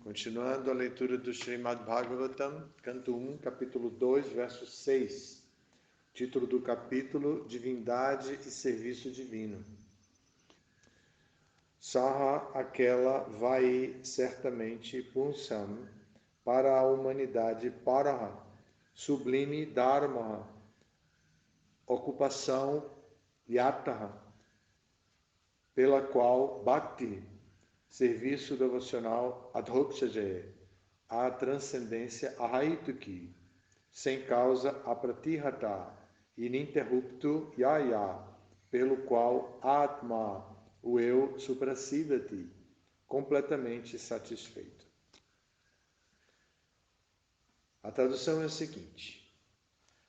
Continuando a leitura do Srimad Bhagavatam, canto 1, capítulo 2, verso 6. Título do capítulo: Divindade e Serviço Divino. Saha aquela vai certamente Punsam para a humanidade Paraha, sublime Dharma, ocupação Yataha, pela qual Bhakti, serviço devocional Adhokshaje, a transcendência Ahaituki, sem causa Apratihata, ininterrupto Yaya, pelo qual Atma, o eu supracida-te, completamente satisfeito. A tradução é a seguinte: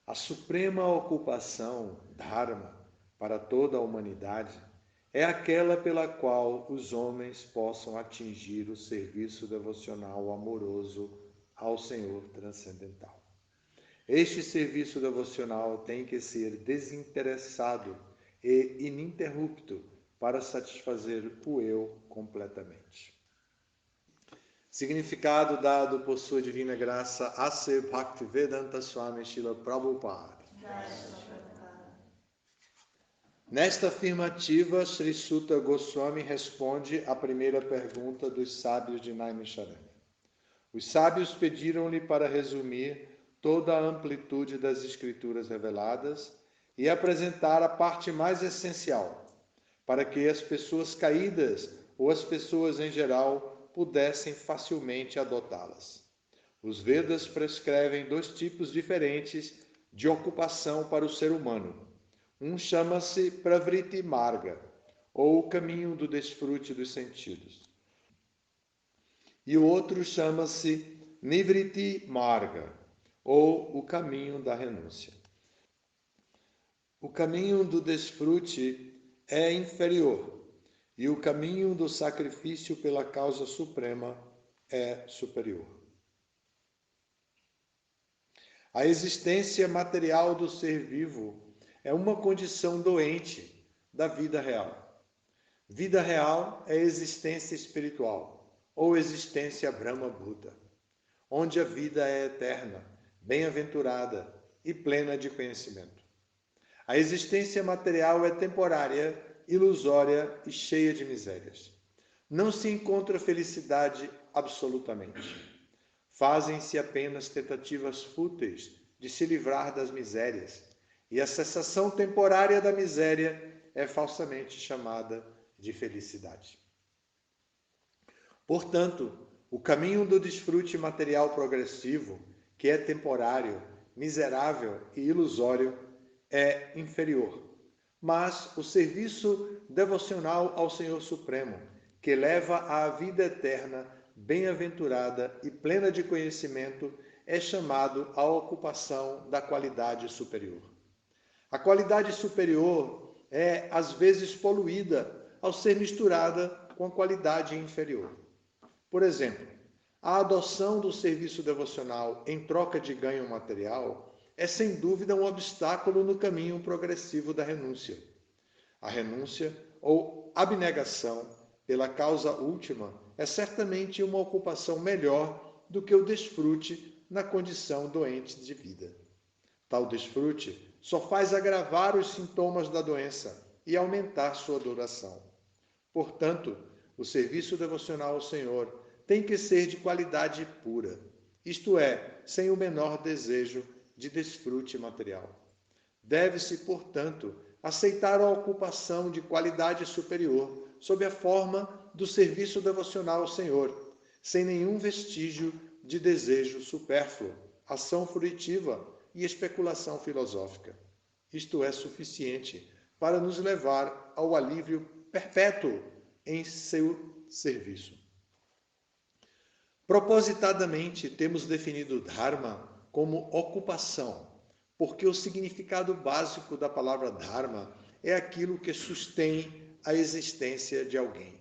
a suprema ocupação, Dharma, para toda a humanidade, é aquela pela qual os homens possam atingir o serviço devocional amoroso ao Senhor transcendental. Este serviço devocional tem que ser desinteressado e ininterrupto para satisfazer o eu completamente. Significado dado por sua divina graça A.C. Bhaktivedanta Swami Srila Prabhupada. Nesta afirmativa, Sri Suta Goswami responde à primeira pergunta dos sábios de Naimisharanya. Os sábios pediram-lhe para resumir toda a amplitude das escrituras reveladas e apresentar a parte mais essencial, para que as pessoas caídas ou as pessoas em geral pudessem facilmente adotá-las. Os Vedas prescrevem dois tipos diferentes de ocupação para o ser humano. Um chama-se Pravriti Marga, ou o caminho do desfrute dos sentidos. E o outro chama-se Nivriti Marga, ou o caminho da renúncia. O caminho do desfrute é inferior, e o caminho do sacrifício pela causa suprema é superior. A existência material do ser vivo é uma condição doente da vida real. Vida real é existência espiritual, ou existência Brahma-Buda, onde a vida é eterna, bem-aventurada e plena de conhecimento. A existência material é temporária, ilusória e cheia de misérias. Não se encontra felicidade absolutamente. Fazem-se apenas tentativas fúteis de se livrar das misérias, e a cessação temporária da miséria é falsamente chamada de felicidade. Portanto, o caminho do desfrute material progressivo, que é temporário, miserável e ilusório, é inferior. Mas o serviço devocional ao Senhor Supremo, que leva à vida eterna, bem-aventurada e plena de conhecimento, é chamado a ocupação da qualidade superior. A qualidade superior é, às vezes, poluída ao ser misturada com a qualidade inferior. Por exemplo, a adoção do serviço devocional em troca de ganho material é, sem dúvida, um obstáculo no caminho progressivo da renúncia. A renúncia, ou abnegação, pela causa última, é certamente uma ocupação melhor do que o desfrute na condição doente de vida. Tal desfrute só faz agravar os sintomas da doença e aumentar sua duração. Portanto, o serviço devocional ao Senhor tem que ser de qualidade pura, isto é, sem o menor desejo de desfrute material. Deve-se, portanto, aceitar a ocupação de qualidade superior sob a forma do serviço devocional ao Senhor, sem nenhum vestígio de desejo supérfluo, ação fruitiva e especulação filosófica. Isto é suficiente para nos levar ao alívio perpétuo em seu serviço. Propositadamente, temos definido Dharma como ocupação, porque o significado básico da palavra Dharma é aquilo que sustém a existência de alguém.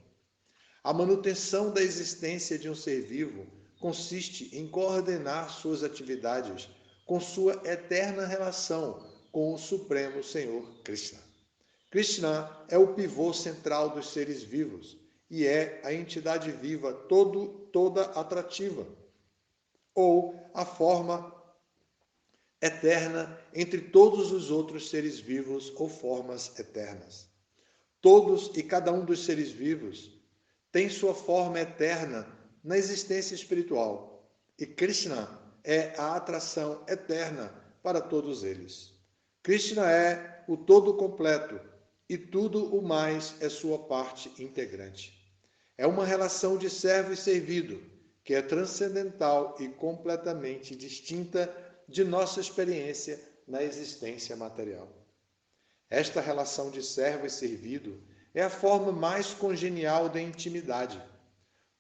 A manutenção da existência de um ser vivo consiste em coordenar suas atividades com sua eterna relação com o Supremo Senhor Krishna. Krishna é o pivô central dos seres vivos e é a entidade viva toda atrativa, ou a forma eterna entre todos os outros seres vivos ou formas eternas. Todos e cada um dos seres vivos tem sua forma eterna na existência espiritual, e Krishna é a atração eterna para todos eles. Krishna é o todo completo e tudo o mais é sua parte integrante. É uma relação de servo e servido que é transcendental e completamente distinta de nossa experiência na existência material. Esta relação de servo e servido é a forma mais congenial da intimidade.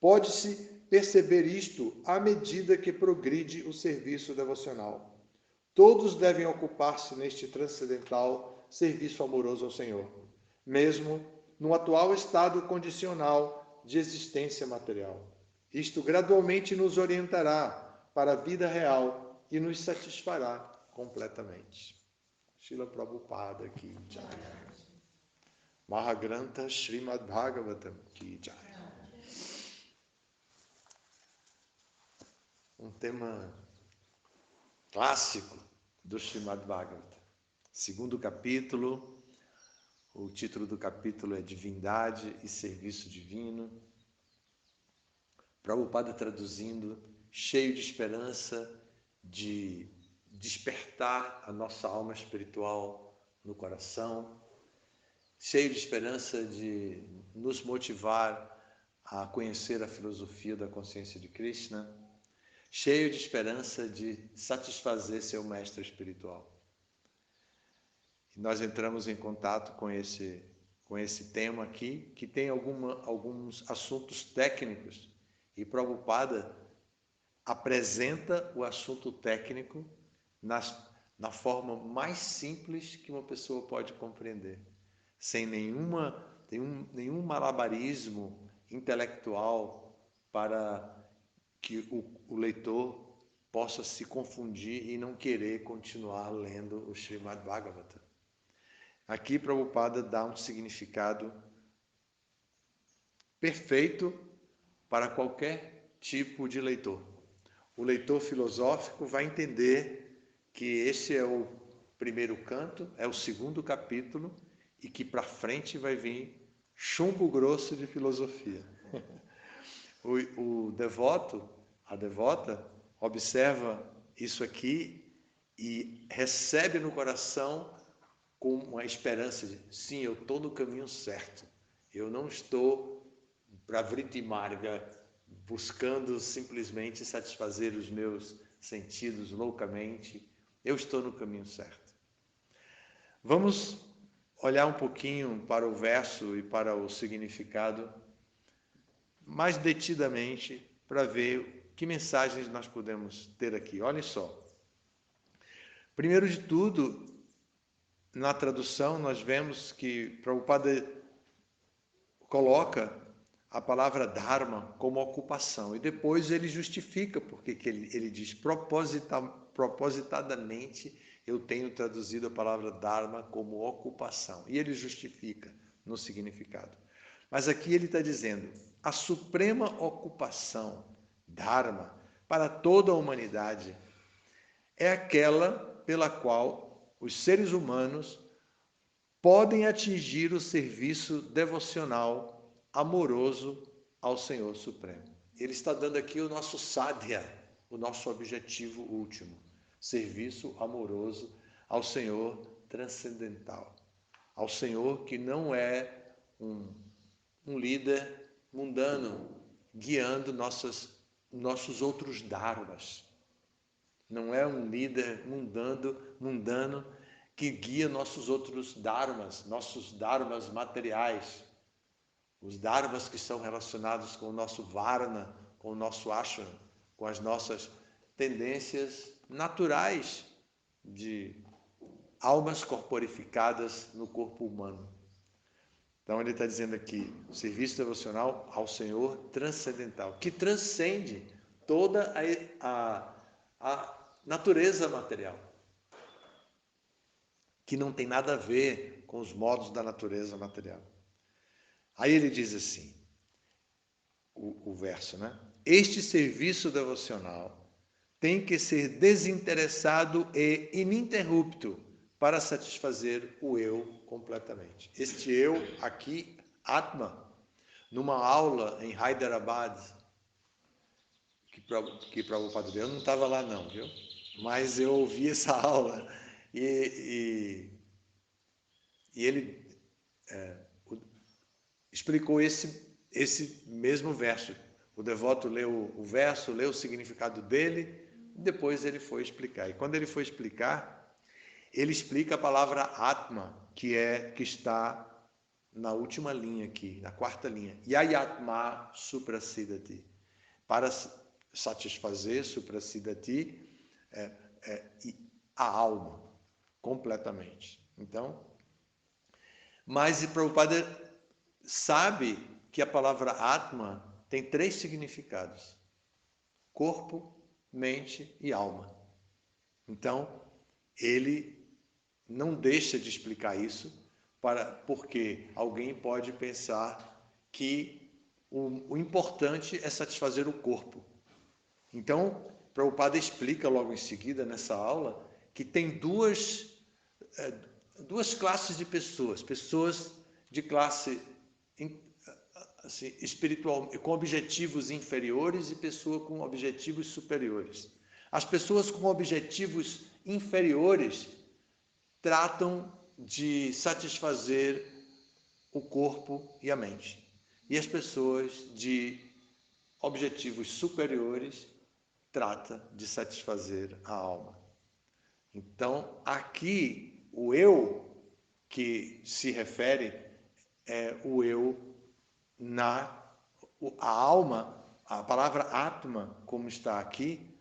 Pode-se perceber isto à medida que progride o serviço devocional. Todos devem ocupar-se neste transcendental serviço amoroso ao Senhor, mesmo no atual estado condicional de existência material. Isto gradualmente nos orientará para a vida real e nos satisfará completamente. Srila Prabhupada Ki Jai. Mahagrantha Srimad Bhagavatam Ki Jai. Um tema clássico do Srimad Bhagavatam. Segundo capítulo, o título do capítulo é Divindade e Serviço Divino. Prabhupada traduzindo, cheio de esperança de despertar a nossa alma espiritual no coração, cheio de esperança de nos motivar a conhecer a filosofia da consciência de Krishna, cheio de esperança de satisfazer seu mestre espiritual. E nós entramos em contato com esse tema aqui, que tem alguns assuntos técnicos, e Prabhupada apresenta o assunto técnico na forma mais simples que uma pessoa pode compreender, sem nenhum malabarismo intelectual para que o leitor possa se confundir e não querer continuar lendo o Srimad Bhagavatam. Aqui Prabhupada dá um significado perfeito para qualquer tipo de leitor. O leitor filosófico vai entender que esse é o primeiro canto, é o segundo capítulo, e que para frente vai vir chumbo grosso de filosofia. O devoto, a devota, observa isso aqui e recebe no coração com uma esperança de, sim, eu estou no caminho certo. Eu não estou para Vritti Marga, buscando simplesmente satisfazer os meus sentidos loucamente. Eu estou no caminho certo. Vamos olhar um pouquinho para o verso e para o significado mais detidamente para ver que mensagens nós podemos ter aqui. Olhem só. Primeiro de tudo, na tradução nós vemos que Prabhupada coloca a palavra dharma como ocupação, e depois ele justifica porque que ele diz propositadamente eu tenho traduzido a palavra dharma como ocupação, e ele justifica no significado. Mas aqui ele está dizendo a suprema ocupação, dharma, para toda a humanidade é aquela pela qual os seres humanos podem atingir o serviço devocional amoroso ao Senhor Supremo. Ele está dando aqui o nosso sadhya, o nosso objetivo último, serviço amoroso ao Senhor transcendental, ao Senhor que não é um líder mundano guiando nossos outros dharmas. Não é um líder mundano que guia nossos outros dharmas, nossos dharmas materiais, os dharmas que são relacionados com o nosso varna, com o nosso ashram, com as nossas tendências naturais de almas corporificadas no corpo humano. Então ele está dizendo aqui, serviço devocional ao Senhor transcendental, que transcende toda a natureza material, que não tem nada a ver com os modos da natureza material. Aí ele diz assim, o verso, né? Este serviço devocional tem que ser desinteressado e ininterrupto para satisfazer o eu completamente. Este eu aqui, Atma, numa aula em Hyderabad, que Prabhupada deu, eu não estava lá não, viu? Mas eu ouvi essa aula e ele explicou esse mesmo verso. O devoto leu o verso, leu o significado dele, depois ele foi explicar. E quando ele foi explicar, ele explica a palavra Atma, que está na última linha aqui, na quarta linha. Yayatma suprasidati. Para satisfazer suprasidati a alma, completamente. Então, mas Prabhupada sabe que a palavra Atma tem 3 significados: corpo, mente e alma. Então, ele não deixa de explicar isso, porque alguém pode pensar que o importante é satisfazer o corpo. Então, Prabhupada explica logo em seguida, nessa aula, que tem duas classes de pessoas. Pessoas de classe assim, espiritual, com objetivos inferiores e pessoas com objetivos superiores. As pessoas com objetivos inferiores tratam de satisfazer o corpo e a mente. E as pessoas de objetivos superiores tratam de satisfazer a alma. Então, aqui, o eu que se refere é o eu a alma, a palavra Atma, como está aqui,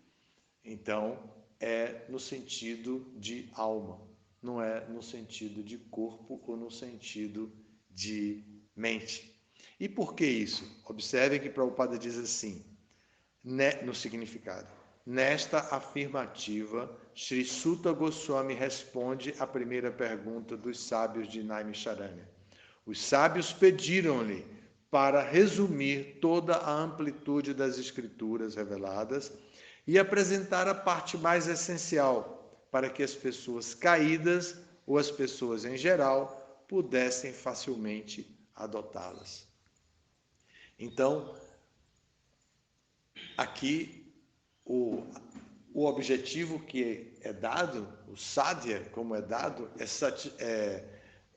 então, é no sentido de alma, não é no sentido de corpo ou no sentido de mente. E por que isso? Observem que Prabhupada diz assim, no significado. Nesta afirmativa, Sri Sutta Goswami responde à primeira pergunta dos sábios de Naimisharanya. Os sábios pediram-lhe para resumir toda a amplitude das escrituras reveladas e apresentar a parte mais essencial para que as pessoas caídas ou as pessoas em geral pudessem facilmente adotá-las. Então, aqui o objetivo que é dado, o sadhya como é dado, é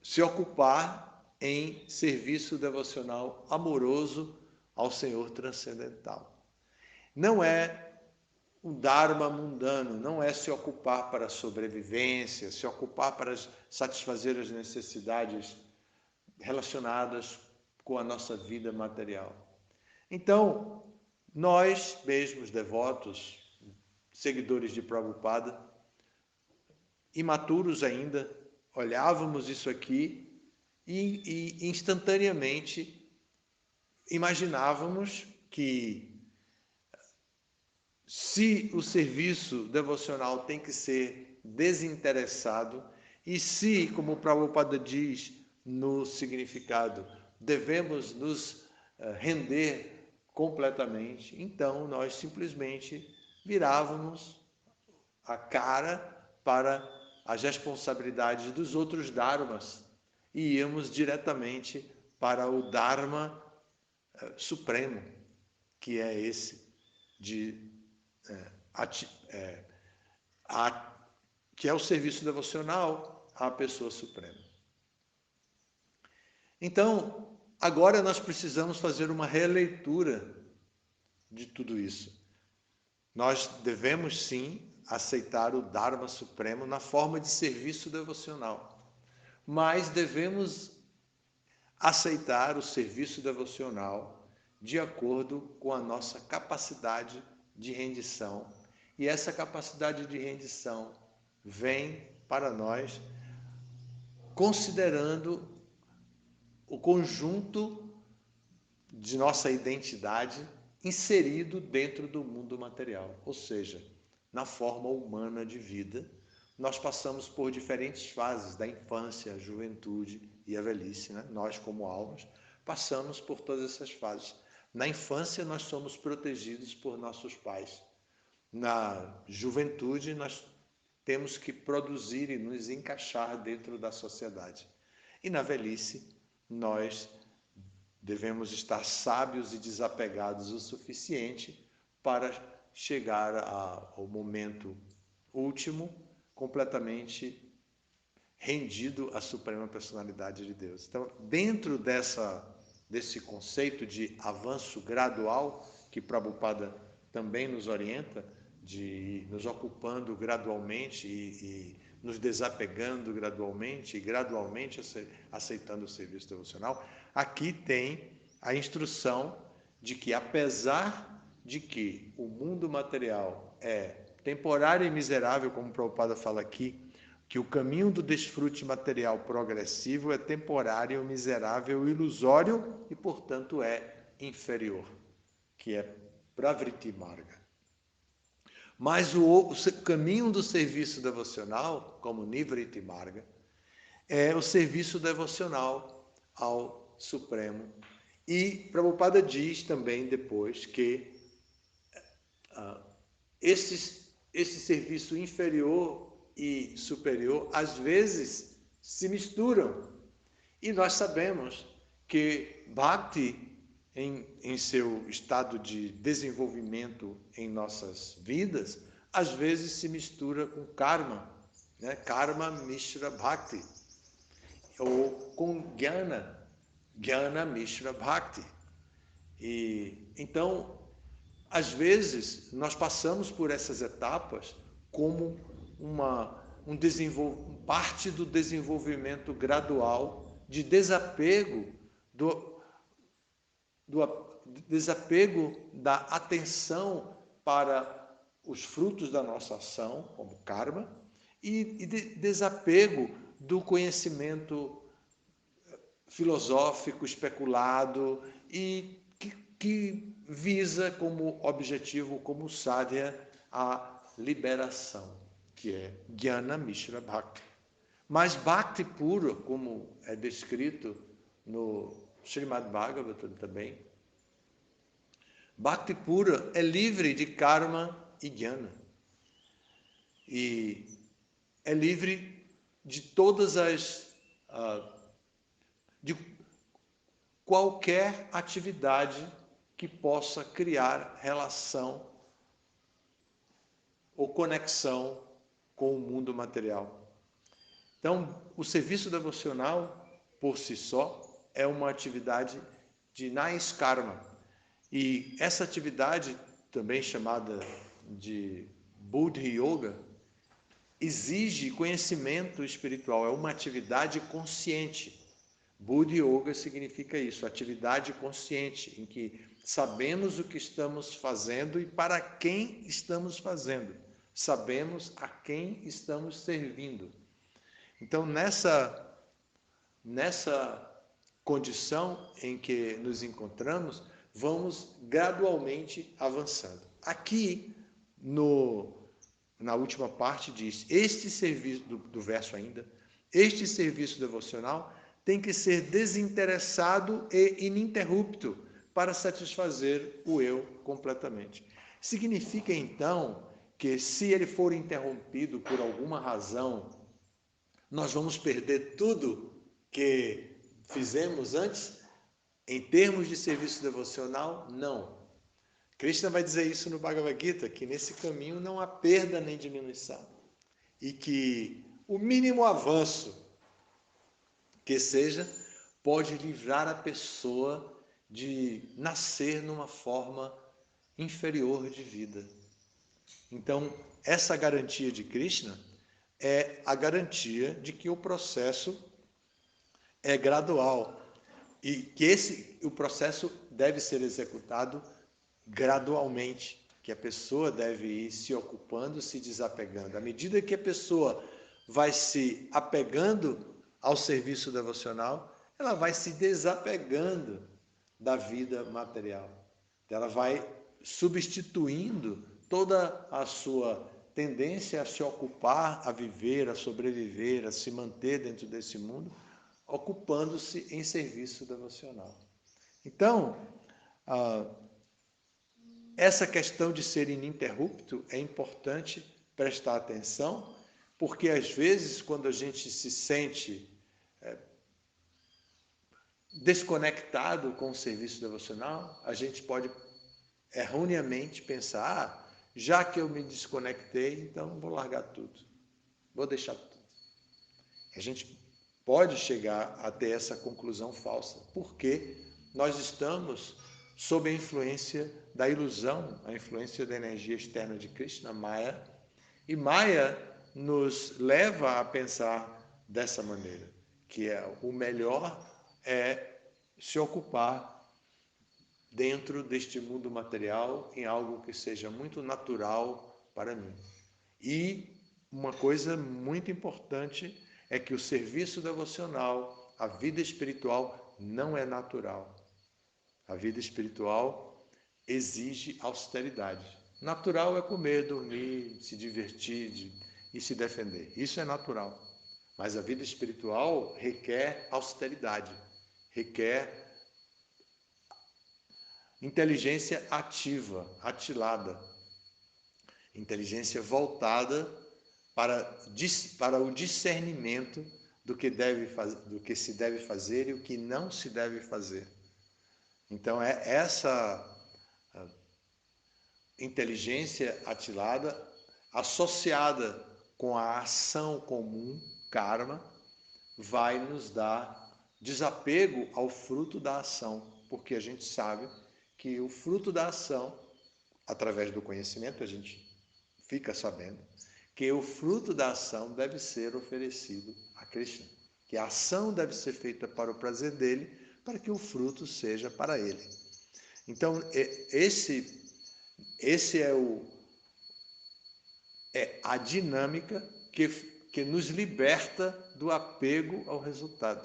se ocupar em serviço devocional amoroso ao Senhor transcendental. Não é o Dharma mundano, não é se ocupar para a sobrevivência, se ocupar para satisfazer as necessidades relacionadas com a nossa vida material. Então, nós mesmos, devotos, seguidores de Prabhupada, imaturos ainda, olhávamos isso aqui e instantaneamente imaginávamos que se o serviço devocional tem que ser desinteressado e se, como o Prabhupada diz no significado, devemos nos render completamente, então nós simplesmente virávamos a cara para as responsabilidades dos outros dharmas e íamos diretamente para o Dharma supremo, que é esse que é o serviço devocional à pessoa suprema. Então, agora nós precisamos fazer uma releitura de tudo isso. Nós devemos sim aceitar o Dharma supremo na forma de serviço devocional, mas devemos aceitar o serviço devocional de acordo com a nossa capacidade de rendição. E essa capacidade de rendição vem para nós considerando o conjunto de nossa identidade inserido dentro do mundo material, ou seja, na forma humana de vida. Nós passamos por diferentes fases da infância, a juventude e a velhice, né? Nós como almas passamos por todas essas fases, Na infância, nós somos protegidos por nossos pais. Na juventude, nós temos que produzir e nos encaixar dentro da sociedade. E na velhice, nós devemos estar sábios e desapegados o suficiente para chegar ao momento último completamente rendido à suprema personalidade de Deus. Então, dentro desse conceito de avanço gradual, que Prabhupada também nos orienta, de ir nos ocupando gradualmente e nos desapegando gradualmente e gradualmente aceitando o serviço devocional, aqui tem a instrução de que, apesar de que o mundo material é temporário e miserável, como Prabhupada fala aqui, que o caminho do desfrute material progressivo é temporário, miserável, ilusório e, portanto, é inferior, que é Pravriti Marga. Mas o caminho do serviço devocional, como Nivriti Marga, é o serviço devocional ao Supremo. E Prabhupada diz também depois que esse serviço inferior e superior, às vezes, se misturam. E nós sabemos que Bhakti, em seu estado de desenvolvimento em nossas vidas, às vezes se mistura com karma, né? Karma Mishra Bhakti, ou com Jnana, Jnana Mishra Bhakti. E então, às vezes, nós passamos por essas etapas como parte do desenvolvimento gradual de desapego desapego da atenção para os frutos da nossa ação, como karma, e desapego do conhecimento filosófico especulado e que visa como objetivo, como sadhya, a liberação, que é Jnana Mishra Bhakti. Mas Bhakti puro, como é descrito no Srimad Bhagavatam também, Bhakti pura é livre de karma e jnana. E é livre de todas de qualquer atividade que possa criar relação ou conexão com o mundo material. Então, o serviço devocional, por si só, é uma atividade de Naiskarma. E essa atividade, também chamada de Buddhi Yoga, exige conhecimento espiritual, é uma atividade consciente. Buddhi Yoga significa isso, atividade consciente, em que sabemos o que estamos fazendo e para quem estamos fazendo. Sabemos a quem estamos servindo. Então, nessa condição em que nos encontramos, vamos gradualmente avançando. Aqui, na última parte, diz, este serviço, do verso ainda, este serviço devocional tem que ser desinteressado e ininterrupto para satisfazer o eu completamente. Significa, então, que se ele for interrompido por alguma razão, nós vamos perder tudo que fizemos antes? Em termos de serviço devocional, não. Krishna vai dizer isso no Bhagavad Gita, que nesse caminho não há perda nem diminuição. E que o mínimo avanço que seja, pode livrar a pessoa de nascer numa forma inferior de vida. Então, essa garantia de Krishna é a garantia de que o processo é gradual e que o processo deve ser executado gradualmente, que a pessoa deve ir se ocupando, se desapegando. À medida que a pessoa vai se apegando ao serviço devocional, ela vai se desapegando da vida material. Ela vai substituindo toda a sua tendência a se ocupar, a viver, a sobreviver, a se manter dentro desse mundo, ocupando-se em serviço devocional. Então, Essa questão de ser ininterrupto é importante prestar atenção, porque às vezes, quando a gente se sente desconectado com o serviço devocional, a gente pode erroneamente pensar: já que eu me desconectei, então vou largar tudo, vou deixar tudo. A gente pode chegar a ter essa conclusão falsa, porque nós estamos sob a influência da ilusão, a influência da energia externa de Krishna, Maya, e Maya nos leva a pensar dessa maneira, que o melhor é se ocupar dentro deste mundo material em algo que seja muito natural para mim. E uma coisa muito importante é que o serviço devocional, a vida espiritual, não é natural. A vida espiritual exige austeridade. Natural é comer, dormir, se divertir e se defender. Isso é natural. Mas a vida espiritual requer austeridade, requer inteligência ativa, atilada, inteligência voltada para o discernimento do que se deve fazer e o que não se deve fazer. Então, essa inteligência atilada, associada com a ação comum, karma, vai nos dar desapego ao fruto da ação, porque a gente sabe que o fruto da ação, através do conhecimento, a gente fica sabendo que o fruto da ação deve ser oferecido a Krishna, que a ação deve ser feita para o prazer dele, para que o fruto seja para ele. Então, esse é a dinâmica que nos liberta do apego ao resultado.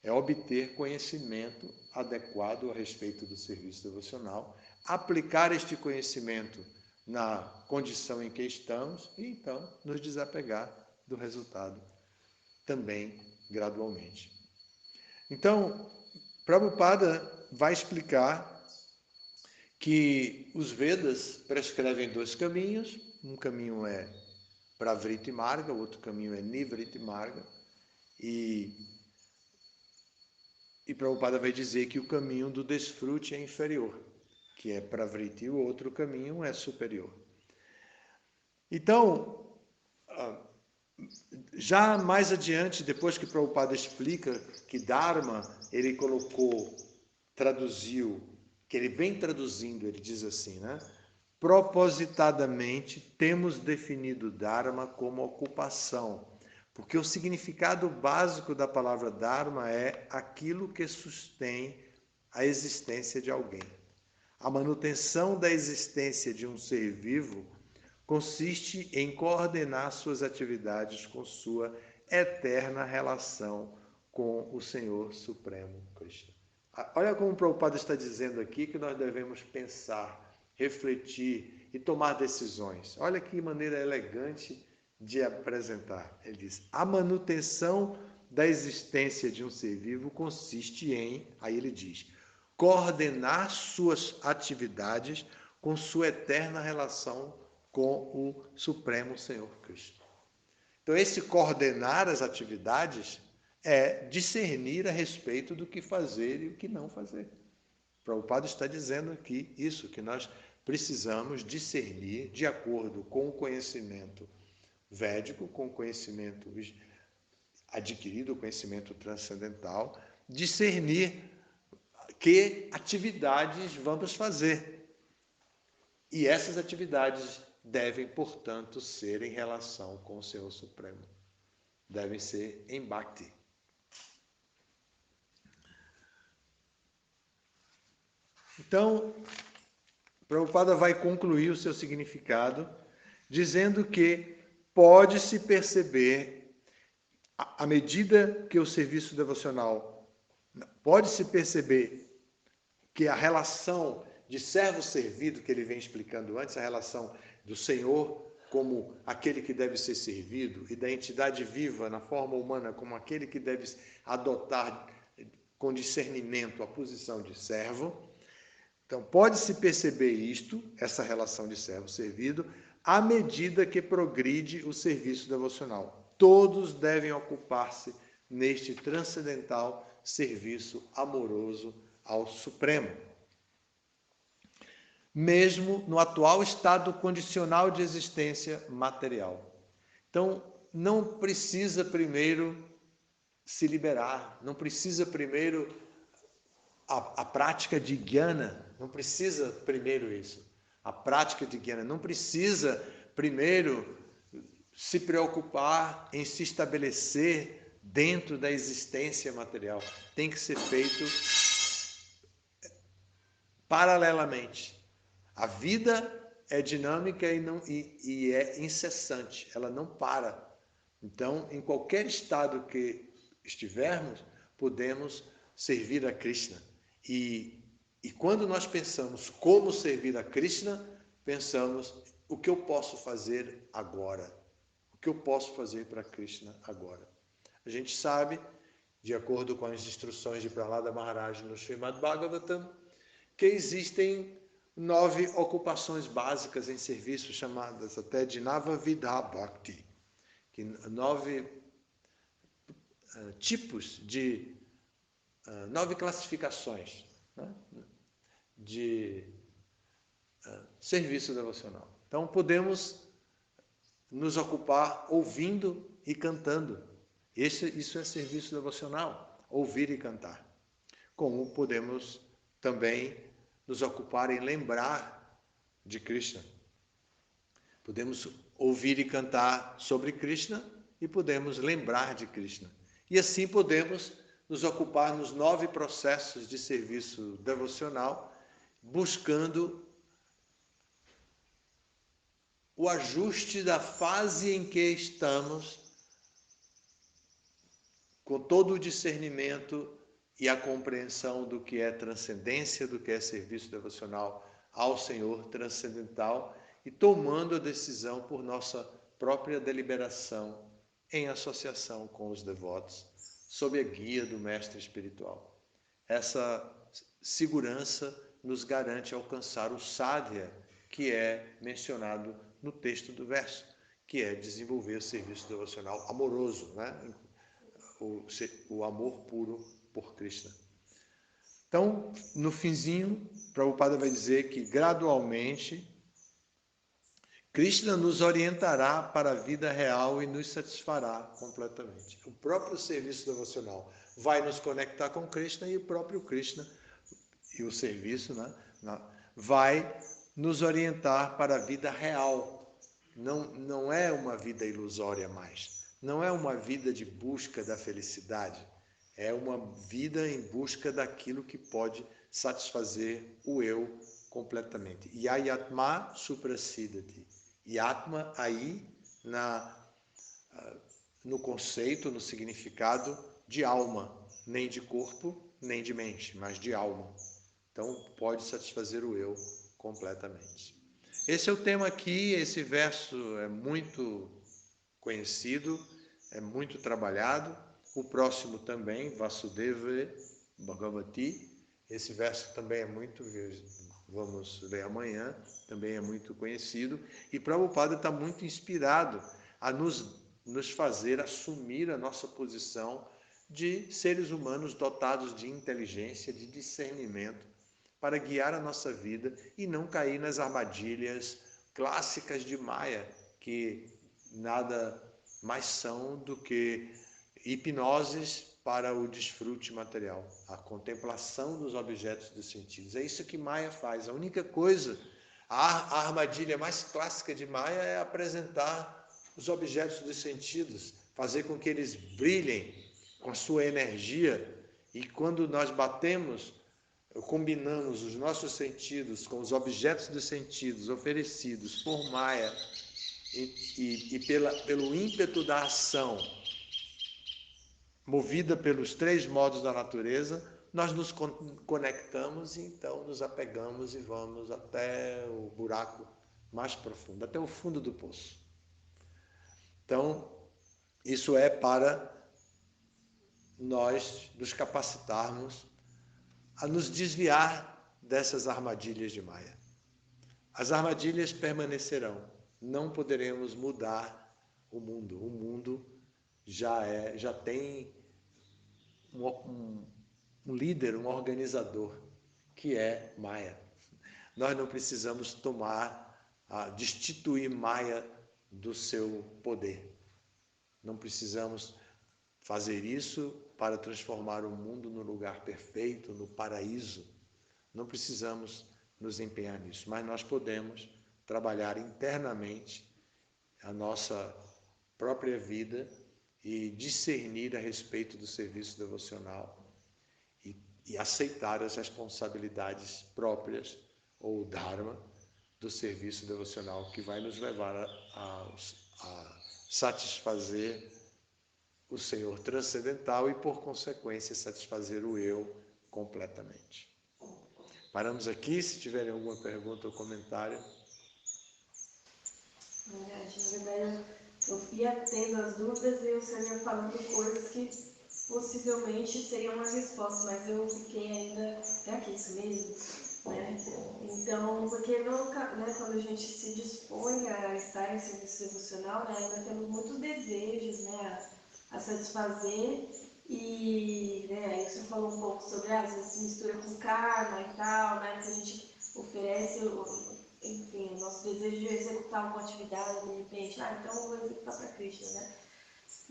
É obter conhecimento adequado a respeito do serviço devocional, aplicar este conhecimento na condição em que estamos e então nos desapegar do resultado também gradualmente. Então, Prabhupada vai explicar que os Vedas prescrevem 2 caminhos, um caminho é Pravriti Marga, o outro caminho é Nivriti Marga, e Prabhupada vai dizer que o caminho do desfrute é inferior, que é Pravriti, e o outro caminho é superior. Então, já mais adiante, depois que Prabhupada explica que Dharma, ele traduziu, que ele vem traduzindo, ele diz assim, né? Propositadamente temos definido Dharma como ocupação, porque o significado básico da palavra Dharma é aquilo que sustém a existência de alguém. A manutenção da existência de um ser vivo consiste em coordenar suas atividades com sua eterna relação com o Senhor Supremo Krishna. Olha como o Prabhupada está dizendo aqui que nós devemos pensar, refletir e tomar decisões. Olha que maneira elegante de apresentar. Ele diz: a manutenção da existência de um ser vivo consiste em, aí ele diz, coordenar suas atividades com sua eterna relação com o Supremo Senhor Cristo. Então, esse coordenar as atividades é discernir a respeito do que fazer e o que não fazer. O Prabhupada está dizendo aqui isso, que nós precisamos discernir de acordo com o conhecimento védico, com o conhecimento adquirido, o conhecimento transcendental, discernir que atividades vamos fazer. E essas atividades devem, portanto, ser em relação com o Senhor Supremo. Devem ser em Bhakti. Então, Prabhupada vai concluir o seu significado dizendo que pode-se perceber, à medida que o serviço devocional, pode-se perceber que a relação de servo-servido, que ele vem explicando antes, a relação do Senhor como aquele que deve ser servido e da entidade viva na forma humana como aquele que deve adotar com discernimento a posição de servo, Então, pode-se perceber isto, essa relação de servo-servido, à medida que progride o serviço devocional. Todos devem ocupar-se neste transcendental serviço amoroso ao Supremo. Mesmo no atual estado condicional de existência material. Então, não precisa primeiro se liberar, não precisa primeiro a prática de jnana, não precisa primeiro isso. A prática de jnana não precisa primeiro se preocupar em se estabelecer dentro da existência material. Tem que ser feito paralelamente. A vida é dinâmica e é incessante, ela não para. Então, em qualquer estado que estivermos, podemos servir a Krishna. E quando nós pensamos como servir a Krishna, pensamos o que eu posso fazer agora? O que eu posso fazer para Krishna agora? A gente sabe, de acordo com as instruções de Prahlada Maharaj no Srimad Bhagavatam, que existem 9 ocupações básicas em serviço, chamadas até de Navavidha Bhakti, que 9 tipos de 9 classificações, né, de serviço devocional. Então, podemos nos ocupar ouvindo e cantando. Isso é serviço devocional, ouvir e cantar. Como podemos também nos ocupar em lembrar de Krishna. Podemos ouvir e cantar sobre Krishna e podemos lembrar de Krishna. E assim podemos nos ocupar nos 9 processos de serviço devocional, buscando o ajuste da fase em que estamos, com todo o discernimento e a compreensão do que é transcendência, do que é serviço devocional ao Senhor transcendental e tomando a decisão por nossa própria deliberação em associação com os devotos, sob a guia do mestre espiritual. Essa segurança nos garante alcançar o sadhya, que é mencionado no texto do verso, que é desenvolver o serviço devocional amoroso, né? O amor puro por Krishna. Então, no finzinho, Prabhupada vai dizer que gradualmente Krishna nos orientará para a vida real e nos satisfará completamente. O próprio serviço devocional vai nos conectar com Krishna e o próprio Krishna e o serviço, né, vai nos orientar para a vida real. Não é uma vida ilusória mais. Não é uma vida de busca da felicidade. É uma vida em busca daquilo que pode satisfazer o eu completamente. Yayatma suprasidati. Yatma aí no conceito, no significado de alma, nem de corpo, nem de mente, mas de alma. Então pode satisfazer o eu completamente. Esse é o tema aqui, esse verso é muito conhecido, é muito trabalhado. O próximo também, Vasudeva Bhagavati, esse verso também é muito, vamos ler amanhã, também é muito conhecido. E Prabhupada está muito inspirado a nos fazer assumir a nossa posição de seres humanos dotados de inteligência, de discernimento, para guiar a nossa vida e não cair nas armadilhas clássicas de Maya, que nada mais são do que hipnoses para o desfrute material, a contemplação dos objetos dos sentidos. É isso que Maya faz. A única coisa, a armadilha mais clássica de Maya é apresentar os objetos dos sentidos, fazer com que eles brilhem com a sua energia. E quando nós combinamos os nossos sentidos com os objetos dos sentidos oferecidos por Maya e pelo ímpeto da ação, movida pelos 3 modos da natureza, nós nos conectamos e então nos apegamos e vamos até o buraco mais profundo, até o fundo do poço. Então, isso é para nós nos capacitarmos a nos desviar dessas armadilhas de Maya. As armadilhas permanecerão. Não poderemos mudar o mundo. O mundo já tem um líder, um organizador, que é Maya. Nós não precisamos destituir Maya do seu poder. Não precisamos fazer isso para transformar o mundo no lugar perfeito, no paraíso. Não precisamos nos empenhar nisso, mas nós podemos trabalhar internamente a nossa própria vida e discernir a respeito do serviço devocional e aceitar as responsabilidades próprias ou dharma do serviço devocional, que vai nos levar a satisfazer o Senhor transcendental e, por consequência, satisfazer o eu completamente. Paramos aqui. Se tiverem alguma pergunta ou comentário. Na verdade, eu ia tendo as dúvidas e o senhor ia falando coisas que possivelmente seriam uma resposta, mas eu fiquei ainda, será que é isso mesmo? Né? Então, porque quando a gente se dispõe a estar em serviço devocional, né, ainda temos muitos desejos, né, a satisfazer, e né, você falou um pouco sobre, às vezes se mistura com karma e tal, né, que a gente oferece, enfim, o nosso desejo de executar uma atividade, de repente, então eu vou executar para Krishna, né?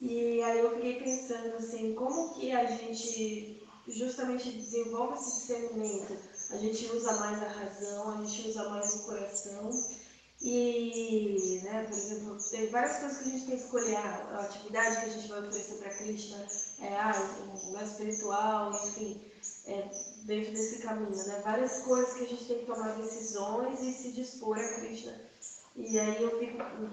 E aí eu fiquei pensando assim, como que a gente justamente desenvolve esse discernimento? A gente usa mais a razão, a gente usa mais o coração. E, né, por exemplo, tem várias coisas que a gente tem que escolher. A atividade que a gente vai oferecer para Krishna o mais espiritual, enfim, dentro desse caminho, né? Várias coisas que a gente tem que tomar decisões e se dispor a Krishna. E aí eu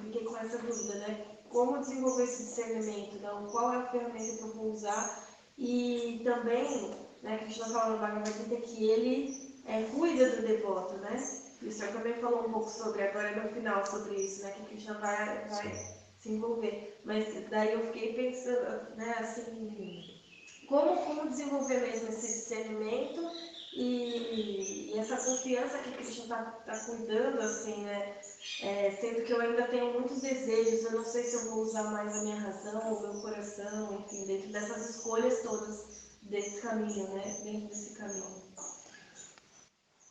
fiquei com essa dúvida, né? Como desenvolver esse discernimento? Então, qual é a ferramenta que eu vou usar? E também, né, que a gente fala no Bhagavad Gita, que ele cuida do devoto, né? E o senhor também falou um pouco sobre, agora no final, sobre isso, né? Que Krishna vai se envolver. Mas daí eu fiquei pensando, né, assim, como desenvolver mesmo esse discernimento e essa confiança que Krishna está cuidando, assim, né? Sendo que eu ainda tenho muitos desejos, eu não sei se eu vou usar mais a minha razão, o meu coração, enfim, dentro dessas escolhas todas desse caminho, né? Dentro desse caminho.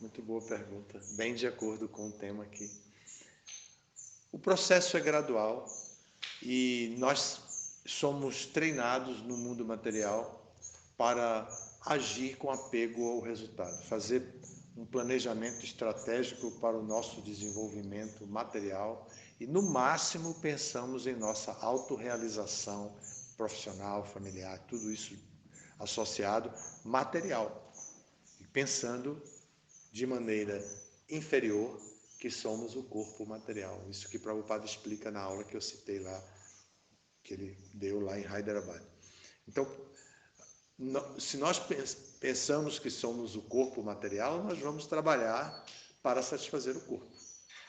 Muito boa pergunta, bem de acordo com o tema aqui. O processo é gradual e nós somos treinados no mundo material para agir com apego ao resultado, fazer um planejamento estratégico para o nosso desenvolvimento material e, no máximo, pensamos em nossa autorrealização profissional, familiar, tudo isso associado material, e pensando de maneira inferior que somos o corpo material. Isso que Prabhupada explica na aula que eu citei lá, que ele deu lá em Hyderabad. Então, se nós pensamos que somos o corpo material, nós vamos trabalhar para satisfazer o corpo.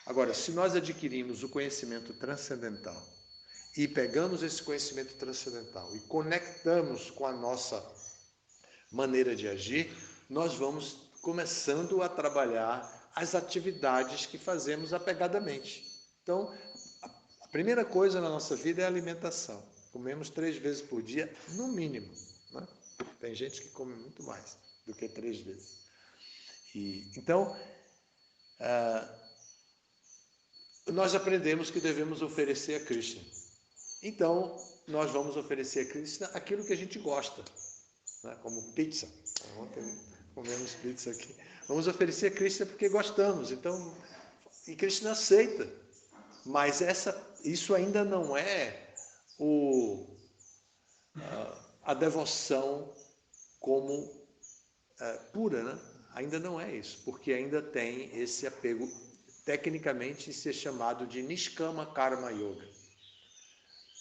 Agora, se nós adquirimos o conhecimento transcendental e pegamos esse conhecimento transcendental e conectamos com a nossa maneira de agir, nós vamos começando a trabalhar as atividades que fazemos apegadamente. Então, a primeira coisa na nossa vida é a alimentação. Comemos 3 vezes por dia, no mínimo, né? Tem gente que come muito mais do que 3 vezes. Então, nós aprendemos que devemos oferecer a Krishna. Então, nós vamos oferecer a Krishna aquilo que a gente gosta, né? Como pizza. Ontem comemos pizza aqui. Vamos oferecer a Krishna porque gostamos. Então, e Krishna aceita. Mas isso ainda não é a devoção como pura, né? Ainda não é isso, porque ainda tem esse apego. Tecnicamente, isso é chamado de Niskama Karma Yoga.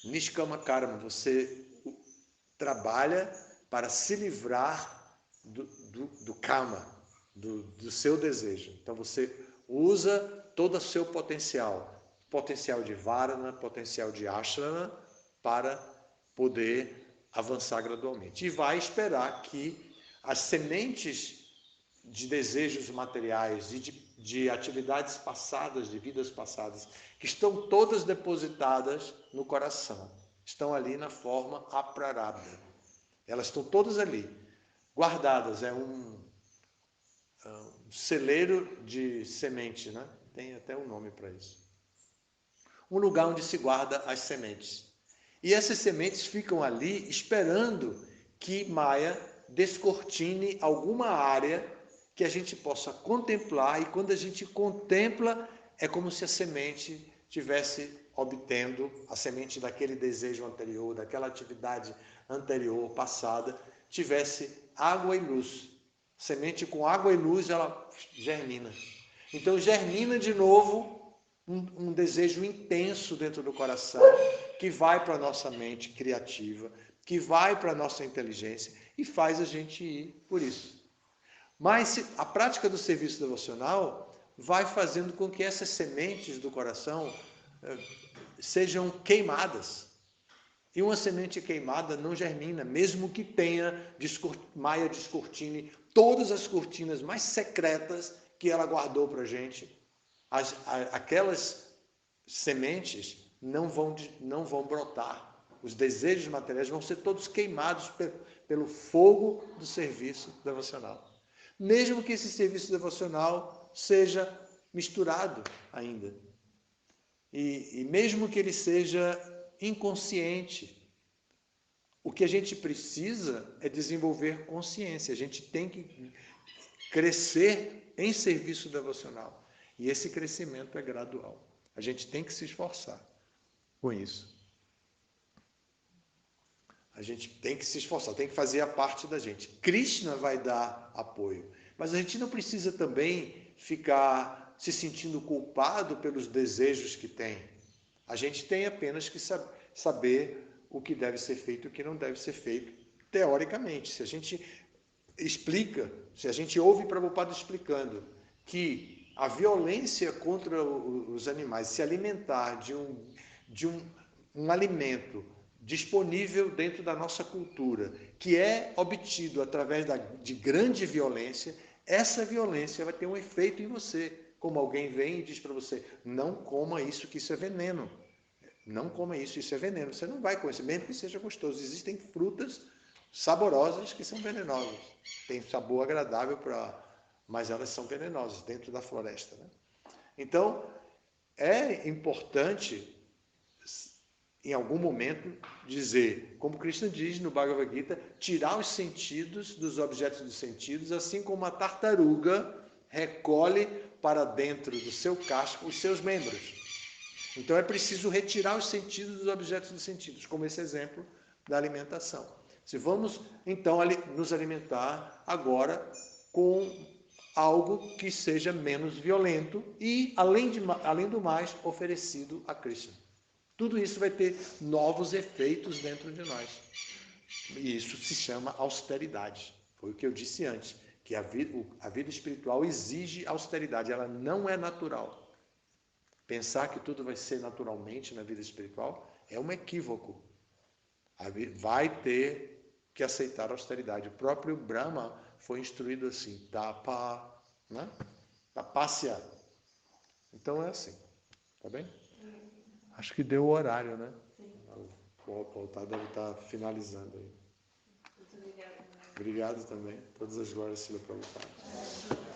Niskama Karma, você trabalha para se livrar do karma, do seu desejo. Então, você usa todo o seu potencial de varana, potencial de ashrana, para poder avançar gradualmente. E vai esperar que as sementes de desejos materiais e de atividades passadas, de vidas passadas, que estão todas depositadas no coração. Estão ali na forma aprarabdha. Elas estão todas ali, guardadas. É um celeiro de semente, né? Tem até um nome para isso. Um lugar onde se guarda as sementes. E essas sementes ficam ali esperando que Maya descortine alguma área que a gente possa contemplar, e quando a gente contempla, é como se a semente tivesse obtendo, a semente daquele desejo anterior, daquela atividade anterior, passada, tivesse água e luz. Semente com água e luz, ela germina. Então germina de novo um desejo intenso dentro do coração, que vai para a nossa mente criativa, que vai para a nossa inteligência e faz a gente ir por isso. Mas a prática do serviço devocional vai fazendo com que essas sementes do coração sejam queimadas. E uma semente queimada não germina, mesmo que tenha Maya descortine todas as cortinas mais secretas que ela guardou para a gente. Aquelas sementes não vão brotar. Os desejos materiais vão ser todos queimados pelo fogo do serviço devocional. Mesmo que esse serviço devocional seja misturado ainda. E mesmo que ele seja inconsciente, o que a gente precisa é desenvolver consciência. A gente tem que crescer em serviço devocional. E esse crescimento é gradual. A gente tem que se esforçar com isso. A gente tem que se esforçar, tem que fazer a parte da gente. Krishna vai dar apoio. Mas a gente não precisa também ficar se sentindo culpado pelos desejos que tem. A gente tem apenas que saber o que deve ser feito e o que não deve ser feito, teoricamente. Se a gente explica, se a gente ouve Prabhupada explicando que a violência contra os animais, se alimentar de um alimento disponível dentro da nossa cultura, que é obtido através de grande violência, essa violência vai ter um efeito em você. Como alguém vem e diz para você, não coma isso, que isso é veneno. Não coma isso, isso é veneno. Você não vai comer, mesmo que seja gostoso. Existem frutas saborosas que são venenosas. Tem sabor agradável, mas elas são venenosas dentro da floresta, né? Então, é importante, em algum momento, dizer, como Krishna diz no Bhagavad Gita, tirar os sentidos dos objetos dos sentidos, assim como a tartaruga recolhe para dentro do seu casco os seus membros. Então é preciso retirar os sentidos dos objetos dos sentidos, como esse exemplo da alimentação. Se vamos, então, nos alimentar agora com algo que seja menos violento e, além do mais, oferecido a Krishna. Tudo isso vai ter novos efeitos dentro de nós. E isso se chama austeridade. Foi o que eu disse antes, que a vida espiritual exige austeridade, ela não é natural. Pensar que tudo vai ser naturalmente na vida espiritual é um equívoco. Vai ter que aceitar a austeridade. O próprio Brahma foi instruído assim, tapa, né? Tapasya. Então é assim, tá bem? Acho que deu o horário, né? O altar deve estar finalizando aí. Muito obrigada. Obrigado também. Todas as glórias, Srila Prabhupada.